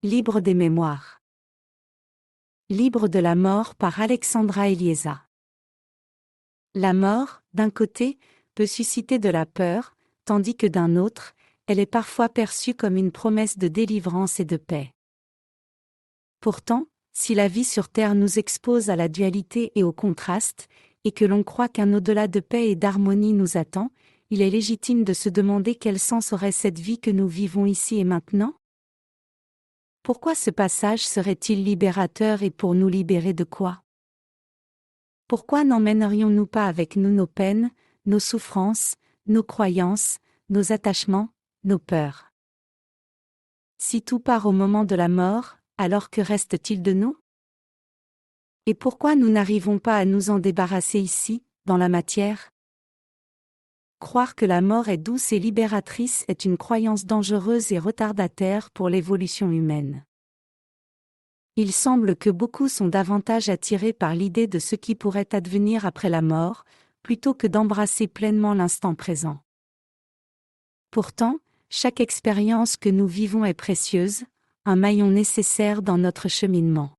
Libre des mémoires. Libre de la mort par Alexandra Elieza. La mort, d'un côté, peut susciter de la peur, tandis que d'un autre, elle est parfois perçue comme une promesse de délivrance et de paix. Pourtant, si la vie sur Terre nous expose à la dualité et au contraste, et que l'on croit qu'un au-delà de paix et d'harmonie nous attend, il est légitime de se demander quel sens aurait cette vie que nous vivons ici et maintenant? Pourquoi ce passage serait-il libérateur et pour nous libérer de quoi? Pourquoi n'emmènerions-nous pas avec nous nos peines, nos souffrances, nos croyances, nos attachements, nos peurs? Si tout part au moment de la mort, alors que reste-t-il de nous? Et pourquoi nous n'arrivons pas à nous en débarrasser ici, dans la matière? Croire que la mort est douce et libératrice est une croyance dangereuse et retardataire pour l'évolution humaine. Il semble que beaucoup sont davantage attirés par l'idée de ce qui pourrait advenir après la mort, plutôt que d'embrasser pleinement l'instant présent. Pourtant, chaque expérience que nous vivons est précieuse, un maillon nécessaire dans notre cheminement.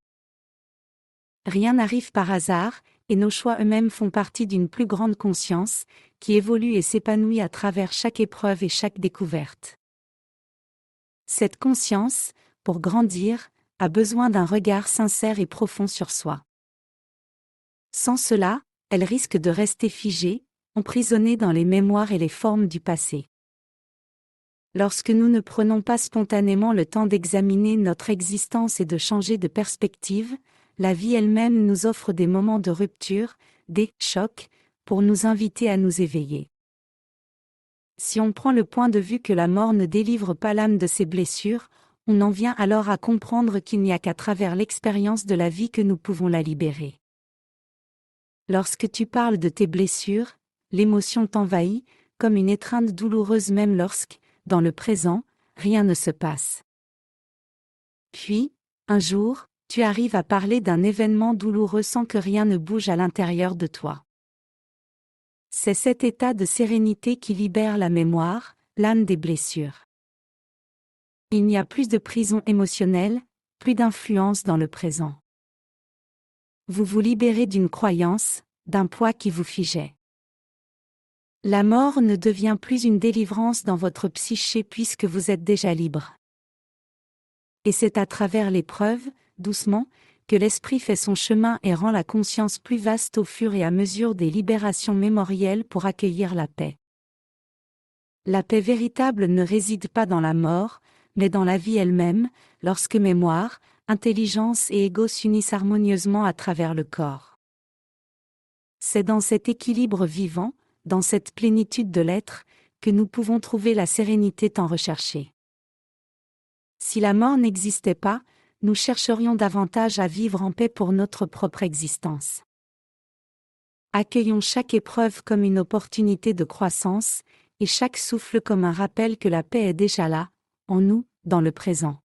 Rien n'arrive par hasard, et nos choix eux-mêmes font partie d'une plus grande conscience, qui évolue et s'épanouit à travers chaque épreuve et chaque découverte. Cette conscience, pour grandir, a besoin d'un regard sincère et profond sur soi. Sans cela, elle risque de rester figée, emprisonnée dans les mémoires et les formes du passé. Lorsque nous ne prenons pas spontanément le temps d'examiner notre existence et de changer de perspective, la vie elle-même nous offre des moments de rupture, des chocs, pour nous inviter à nous éveiller. Si on prend le point de vue que la mort ne délivre pas l'âme de ses blessures, on en vient alors à comprendre qu'il n'y a qu'à travers l'expérience de la vie que nous pouvons la libérer. Lorsque tu parles de tes blessures, l'émotion t'envahit, comme une étreinte douloureuse même lorsque, dans le présent, rien ne se passe. Puis, un jour, tu arrives à parler d'un événement douloureux sans que rien ne bouge à l'intérieur de toi. C'est cet état de sérénité qui libère la mémoire, l'âme des blessures. Il n'y a plus de prison émotionnelle, plus d'influence dans le présent. Vous vous libérez d'une croyance, d'un poids qui vous figeait. La mort ne devient plus une délivrance dans votre psyché puisque vous êtes déjà libre. Et c'est à travers l'épreuve, doucement, que l'esprit fait son chemin et rend la conscience plus vaste au fur et à mesure des libérations mémorielles pour accueillir la paix. La paix véritable ne réside pas dans la mort, mais dans la vie elle-même, lorsque mémoire, intelligence et ego s'unissent harmonieusement à travers le corps. C'est dans cet équilibre vivant, dans cette plénitude de l'être, que nous pouvons trouver la sérénité tant recherchée. Si la mort n'existait pas, nous chercherions davantage à vivre en paix pour notre propre existence. Accueillons chaque épreuve comme une opportunité de croissance, et chaque souffle comme un rappel que la paix est déjà là, en nous, dans le présent.